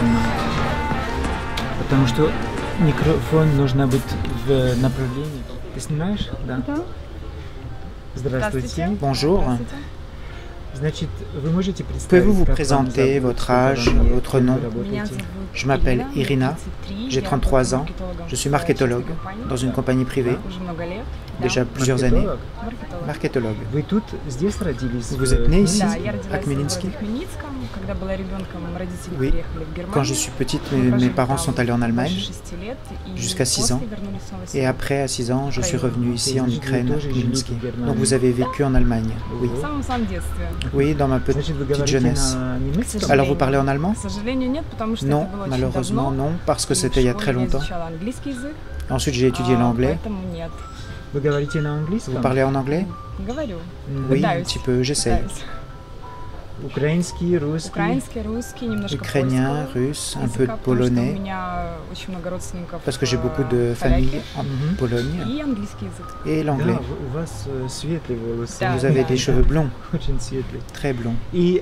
микрофона. Потому что микрофон нужно быть в направлении. Ты снимаешь? Да. Здравствуйте. Bonjour. Значит, вы можете Pouvez-vous vous представить, как вам présenter зовут, votre сколько вам âge, лет, votre кем nom? вы работаете? Je m'appelle Irina, j'ai 33 ans, je suis marketologue dans une compagnie privée, déjà plusieurs années. Маркетолог? Marketologue. Вы тут здесь родились? Vous êtes né ici, Да, я à родилась в Khmelnytsky? Хмельницком. Когда была ребенком, родители Oui. приехали в Германию. Quand je suis petite, Мы mes прожили parents там sont allés en больше Allemagne. 6 лет, и jusqu'à 6 ans. после вернулись снова Et сюда. après, à 6 ans, je suis revenu ici en Ukraine, à Khmelnytsky. Khmelnytsky. Donc vous avez vécu en Allemagne? Oui. В самом детстве. Oui, dans ma Значит, вы petite говорите jeunesse. на немецком? Alors vous parlez en allemand? К сожалению, нет, потому что Non, это было очень malheureusement давно. non, parce que И в c'était il y a школе très я longtemps. изучала английский язык, Ensuite, j'ai étudié l'anglais. поэтому нет. Вы говорите на английском? Vous parlez en anglais? Говорю. Oui, un Пытаюсь. petit peu, j'essaye. Пытаюсь. Украинский, русский? Украинский, русский, немножко Ukrainien, польского russe, un peu de языка, потому что у polonais, меня очень много родственников parce que j'ai beaucoup в de Поляке, familles en Mhm. Pologne, и английский язык. et Да, l'anglais. у вас светлые волосы. Да, Vous avez да, des да. cheveux blonds, Очень светлые. très blonds. И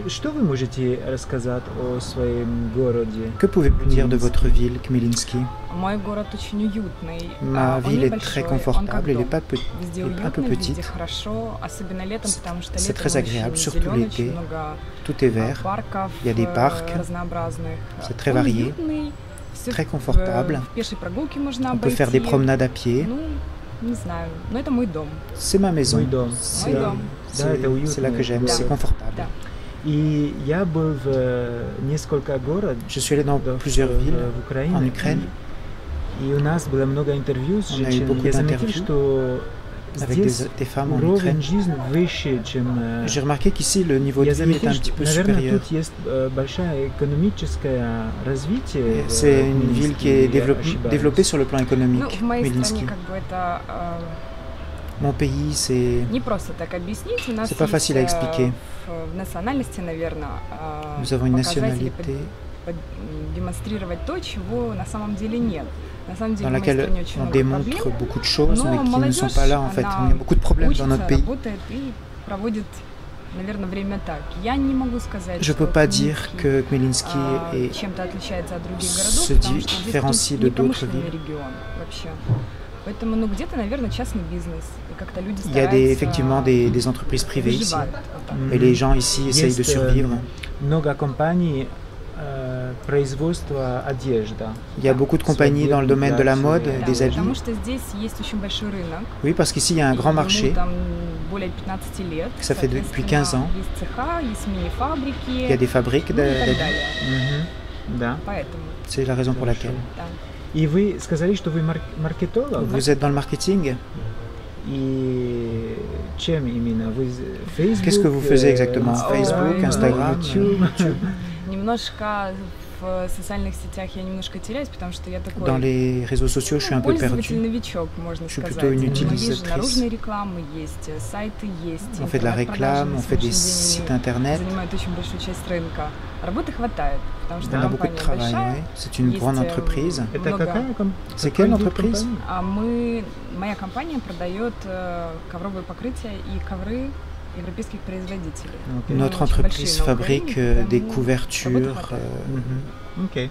что вы можете рассказать о своем городе? Que pouvez-vous dire de votre ville, Khmelnytsky? Мой город очень уютный. Ma Он ville est небольшой, très он как confortable, elle дом. n'est pas Везде elle est un peu уютно, везде petite. хорошо, особенно летом, потому что C'est летом très agréable, очень surtout зелёный, l'été. очень много Tout est vert, парков il y a des parcs, разнообразных. c'est très Он varié, уютный, всё très confortable. в пешей прогулке можно On peut faire des обойти. promenades à pied. Ну, не знаю, но это мой дом. C'est ma maison. Мой дом. C'est Мой дом. Да, это уютно. c'est là que j'aime, Да. c'est confortable. Да. И я был в несколько городов Je suis allé dans plusieurs villes в Украине. en Ukraine. И у нас было много интервью с On a eu женщинами. beaucoup Я заметил, d'interviews что avec здесь des femmes en уровень Ukraine. жизни выше, чем... J'ai remarqué qu'ici, le niveau de Я vie est заметил, un что, petit peu наверное, supérieur. тут есть большое экономическое развитие. в C'est une ville qui est Хмельницке, я ошибаюсь. développée sur le plan Ну, économique, в моей Khmelnytsky. стране как бы это Mon pays, c'est... не просто так объяснить. У нас C'est pas есть, facile à expliquer. в национальности, наверное, Nous avons une показатели nationalité демонстрировать то, чего на самом деле нет. На самом деле dans в моей laquelle стране очень on много démontre проблем, beaucoup de choses, но mais qui ne sont молодежь, pas là en fait. она On a beaucoup de problèmes dans учится, notre pays. работает и проводит, наверное, время так. Я не могу сказать, Je ne что peux pas dire Khmelnytsky, que Khmelnytsky est чем-то отличается от других городов, se потому что здесь différencie тут de не d'autres промышленный villes. регион вообще. Поэтому, ну, где-то, наверное, частный бизнес. И как-то люди Il y a стараются effectivement des entreprises privées ici. выживать. Вот так. Et les gens ici essayent de Есть, survivre. много компаний производства одежда. Il y a beaucoup de compagnies dans le domaine de la mode, Да, des habits. потому что здесь есть очень большой рынок. Oui, parce qu'ici, il y a un grand Ему marché. там более 15 лет. Ça fait depuis Соответственно, 15 ans. Есть цеха, есть мини-фабрики. Il y a des fabriques ну, и так d'habits. далее. Да. Поэтому, C'est la raison pour laquelle. да. И вы сказали, что вы маркетолог? Vous êtes dans le marketing? И чем именно? Вы Facebook? Qu'est-ce que vous faisiez exactement? Instagram, Facebook, Instagram, YouTube? Немножко в социальных сетях я немножко теряюсь, потому что я такой Dans les réseaux sociaux, je suis un peu perdu. новичок, можно Je suis сказать. plutôt une Но есть же utilisatrice. наружные рекламы, есть сайты, есть On fait de la интернет-продажи. réclame, На on fait des сегодняшний sites день internet. занимают очень большую часть рынка. Работы хватает, потому что On a beaucoup de компания travail, большая. oui. C'est une Есть, grande entreprise. Это много- какая C'est quelle entreprise? А моя компания продает ковровые покрытия и ковры европейских производителей. Notre Очень entreprise большие на fabrique Украине, des поэтому couvertures. работы хватает. Окей.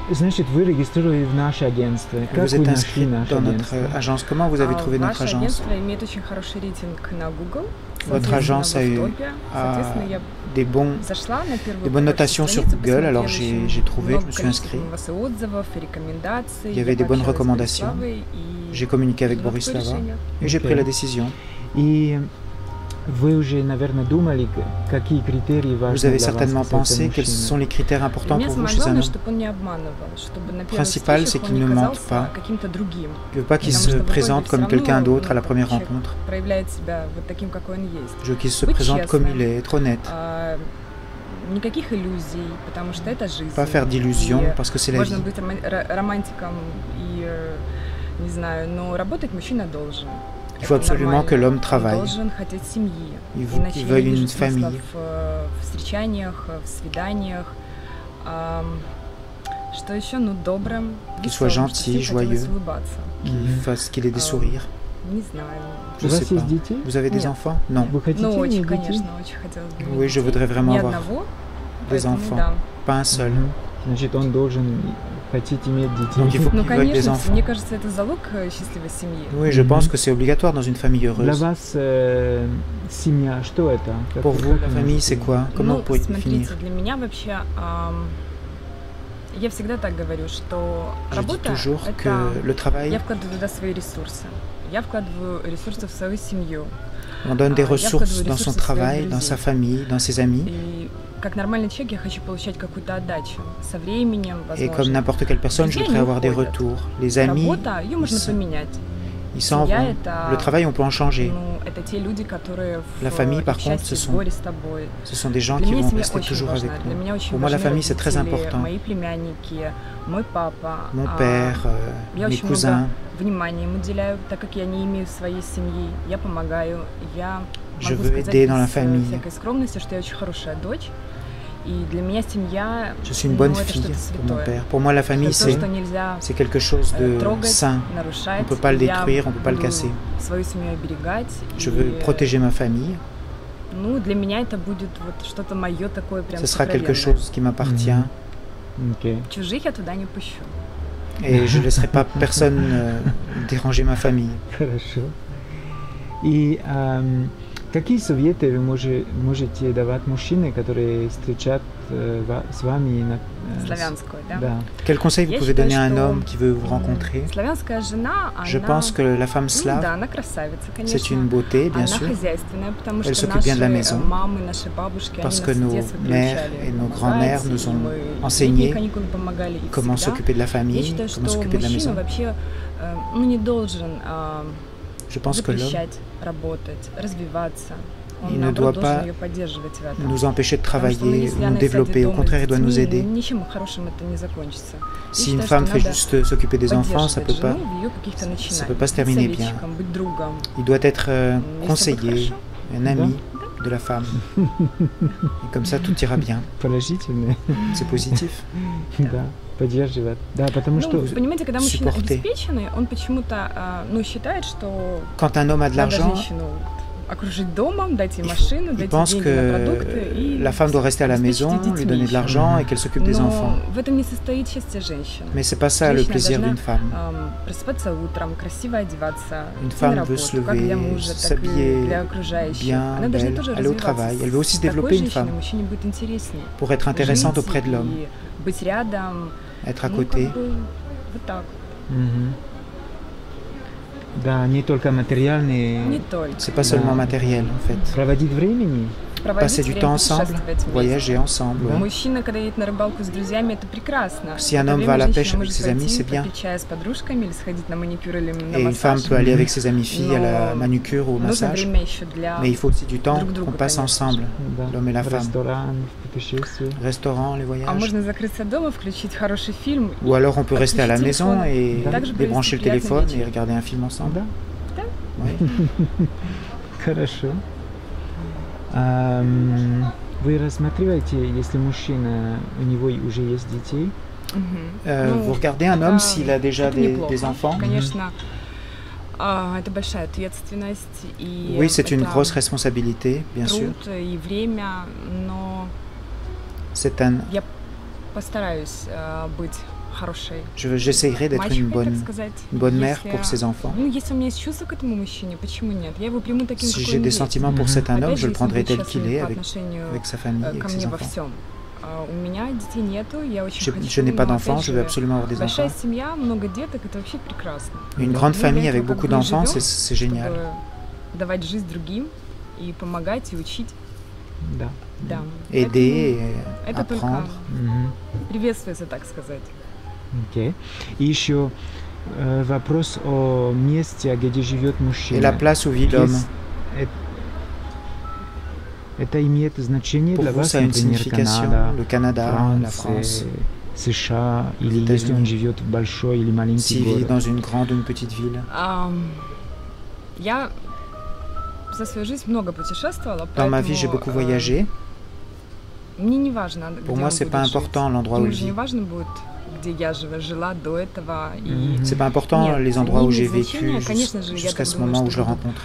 Значит, вы регистрировали в наше агентство. Как Vous вы êtes нашли inscrit наше dans notre агентство? agence. Comment vous avez trouvé notre Ваше agence? агентство имеет очень хороший рейтинг на Google. Votre Соответственно, agence a вы в eu топе. a Соответственно, я des bons зашла на первую des bonnes почту notations sur страницу, Google, alors посмотрела, j'ai очень trouvé, je много me suis количество inscrit. у вас и отзывов, и рекомендаций. Il y avait Я des bonnes пообщалась с recommandations. Бориславой, и J'ai communiqué avec приняла такое Borislava решение. et j'ai pris Ok. la décision. И вы уже, наверное, думали, какие критерии важны Vous avez для вас certainement касательно pensé quels мужчины? sont les critères importants Для меня pour vous самое chez un главное, homme. чтобы он не обманывал, чтобы на первой Principal, встрече c'est он qu'il не ne mente казался pas. каким-то другим. Je veux pas qu'il Потому se что в итоге présente всё comme равно, quelqu'un d'autre à la ну, première человек rencontre. проявляет себя вот таким, какой он есть. Je veux qu'il se Быть présente comme честным. il est, être honnête. Никаких иллюзий, потому что это жизнь. Pas faire d'illusions И parce que c'est la можно vie. быть романтиком и, не знаю, но работать мужчина должен. Il faut absolument que l'homme Он travaille. должен хотеть семьи. Il Иначе il я veuille не вижу une смысла famille. в встречаниях, в свиданиях. Что еще? Ну, добрым, Qu'il soit веселым, gentil, что всем хотелось joyeux. улыбаться. Qu'il ait des sourires. Не знаю. Je У вас sais есть pas. дети? Vous avez des Нет. enfants? Non. Вы хотите Ну, очень, иметь детей? конечно, очень хотелось бы. Oui, je voudrais vraiment Ни avoir одного. des поэтому enfants. да. pas un seul. Значит, он должен хотеть иметь детей. Donc il faut Ну, qu'il veuille des конечно, enfants. мне кажется, это залог счастливой семьи. Oui, je pense que c'est obligatoire dans une famille Для heureuse. вас семья, что это? Pour vous, la famille, c'est quoi? Comment vous Ну, pouvez смотрите, définir? для меня вообще, я всегда так говорю, что Je dis работа toujours это que le travail, я вкладываю туда свои ресурсы. Я вкладываю ресурсы в свою семью. on donne des я ressources вкладываю dans son ресурсы в своих travail, dans друзей. sa famille, dans ses amis. И как нормальный человек я хочу получать какую-то отдачу со временем, Et comme возможно. n'importe quelle personne, je Друзья voudrais не avoir des уходят. retours. Les amis, Работа, ее можно ils- поменять. ils s'en Семья vont. это, Le travail, on peut en changer. ну, это те люди, которые в La famille, par в contre, счастье, ce в sont- горе с тобой. Ce sont des gens Для qui меня vont семья rester очень toujours avec важна. Для меня nous. очень Pour moi, la важны famille, c'est très родители, important. мои племянники, мой папа. Mon père, Я mes очень cousins. много внимания им уделяю, так как я не имею своей семьи. Я помогаю. Я Je могу veux сказать aider dans la без famille. всякой скромности, что я очень хорошая дочь. И для меня семья, Je suis une bonne это fille что-то pour mon святое. père. Pour moi, la famille, Это то, что нельзя c'est quelque chose de трогать, sain. нарушать. On peut pas le Я détruire, on peut pas le буду casser. свою семью оберегать. Je и, veux protéger ma famille. Ну, для меня это будет вот что-то мое такое прям Ce sera quelque сокровенное. chose qui m'appartient. Окей. Чужих я туда не пущу. Et je ne laisserai pas personne déranger ma famille. Хорошо. И какие советы вы можете давать мужчине, которые встречают с вами на Славянскую, да? Да. Quel conseil vous Я pouvez считаю, donner à un что, homme qui veut vous rencontrer? Славянская жена, Je она, pense que la femme ну, slave, да, она красавица, конечно. c'est une beauté, bien Она sûr, хозяйственная, потому Elle что s'occupe bien de la наши maison, мамы, наши бабушки, parce они que нас с nos детства mères приучали et nos помогать, grands-mères nous и ont мы в enseigné летние каникулы помогали, и comment всегда. s'occuper de la Я famille, считаю, comment что s'occuper de la мужчина maison. вообще ну, не должен Je pense que l'homme запрещать работать, развиваться. Il Он, ne наоборот, doit должен pas ее поддерживать в этом. nous empêcher de Потому что, ну, travailler, если nous она сядет développer. Au дома contraire, с il doit nous детьми, aider. ничем хорошим это не закончится. Я Si une считаю, femme что fait надо juste s'occuper des enfants, ça peut поддерживать pas, жену в ее каких-то начинаниях, peut pas se быть terminer bien. советчиком, быть другом. Il doit être Если будет conseiller, хорошо. un ami de la femme. Et comme ça, tout ira bien. Положительные. C'est positif. Да. Поддерживать. Да, потому Ну, что понимаете, когда мужчина supporter. обеспеченный, он почему-то ну, считает, что Quand un homme a de надо l'argent, женщину окружить домом, дать ей il машину, дать ей pense деньги на продукты que и la femme doit rester à la обеспечить maison, детьми lui donner de еще. l'argent et qu'elle s'occupe des Но enfants. в этом не состоит счастье женщины. Mais c'est pas ça le Женщина plaisir должна d'une femme. Просыпаться утром, красиво одеваться, Une идти на femme работу, veut se как для lever, мужа, так и s'habiller для окружающих. bien, Она должна belle, тоже aller au развиваться. travail. Elle veut aussi С développer такой une женщиной femme мужчине будет интереснее. pour être intéressante Жить auprès de l'homme, и быть рядом. être à Ну, côté. как бы вот так. Мгм. Да, не только материальные. Не только. C'est pas seulement matériel en fait. Проводить времени. Проводить Passer du время, temps ensemble, путешествовать вместе. voyager ensemble. Да. Мужчина, когда едет на рыбалку с друзьями, это прекрасно. Si un В это homme va à время la женщина pêche avec может ses amis, пойти, c'est bien. попить чая с подружками или сходить на маникюр или на Et une femme массаж. peut aller avec ses amies filles à la Но manucure ou au нужно massage. время еще для Mais il faut aussi du temps друг друга, qu'on passe конечно ensemble, Да. l'homme et la В femme. ресторан, в путешествие. Restaurant, les А voyages. можно закрыться дома, включить хороший фильм. Ou alors on peut rester à la Отключить maison телефон. et Также débrancher le провести приятный téléphone et вечер. regarder un film ensemble. Да. Oui. Хорошо. Вы рассматриваете, если мужчина, у него уже есть детей, Мгм. Ну, Vous regardez un homme это- s'il a déjà это des неплохо. enfants. Конечно, это большая ответственность и Oui, c'est une это grosse responsabilité, bien sûr. труд и время, но C'est un. я постараюсь быть хорошей J'essayerai d'être мачехой, une так сказать. bonne mère Если, pour ses enfants. Ну, если у меня есть чувство к этому мужчине, почему нет? Я его приму таким, Si какой j'ai он des есть. sentiments pour cet un homme, Опять je же, le если он prendrai будет tel qu'il счастлив est, по avec отношению sa famille, ко avec мне ses во enfants. всем. У меня детей нету, я очень Je хочу, n'ai pas но, d'enfants, опять je veux же, absolument avoir des большая enfants. семья, много деток, это вообще прекрасно. Une grande Мы famille для avec этого beaucoup как бы и d'enfants, живем, c'est génial. чтобы давать жизнь другим и помогать, и учить. да. Да. Aider, Поэтому et это только apprendre. Мгм. приветствуется, так сказать. Окей. И еще вопрос о месте, где живет мужчина. Et la place où vit l'homme. Есть- Это имеет значение Pour для vous, вас, ça a une например, signification. Канада, Le Canada, la Франция, France. США, или États-Unis. если он живет в большой или маленький S'il vit город. dans une grande ou une petite ville. Я за свою жизнь много путешествовала, Dans ma vie, поэтому, j'ai beaucoup voyagé. мне не важно, Pour где moi, он c'est будет pas жить. important l'endroit où Ему il же не vit. важно будет где я жила до этого. И c'est pas important les endroits où j'ai vécu конечно же, jusqu'à ce moment où je le rencontre.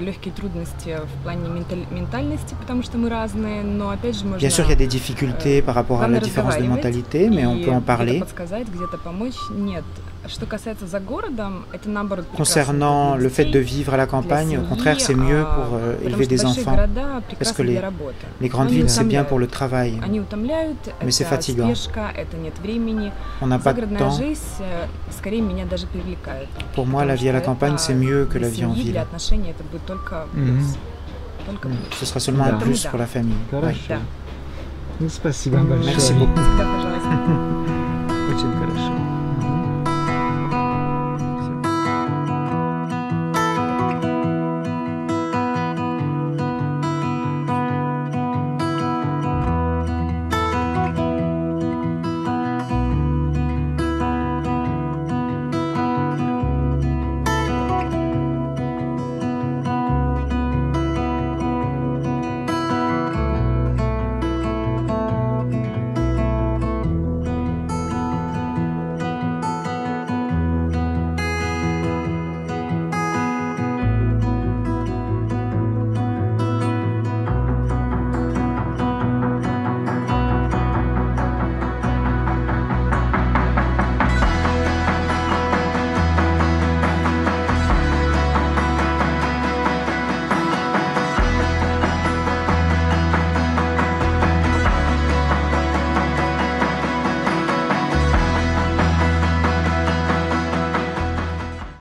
Легкие трудности в плане ментальности, потому что мы разные, но опять же можно. Bien sûr, il y a des difficultés par rapport à la différence de mentalité, mais on peut en parler. Подсказать, где-то помочь, нет. Что касается за городом, это наоборот. Concernant le fait de vivre à la campagne, au contraire, c'est mieux pour élever des enfants. Parce que les grandes villes, c'est bien pour le travail, mais c'est fatigant. On n'a pas de temps. Pour moi, la vie à la campagne, c'est mieux que la vie en ville. Ce sera seulement un plus pour la famille. Хорошо. Ну, спасибо большое. Merci beaucoup. Пожалуйста.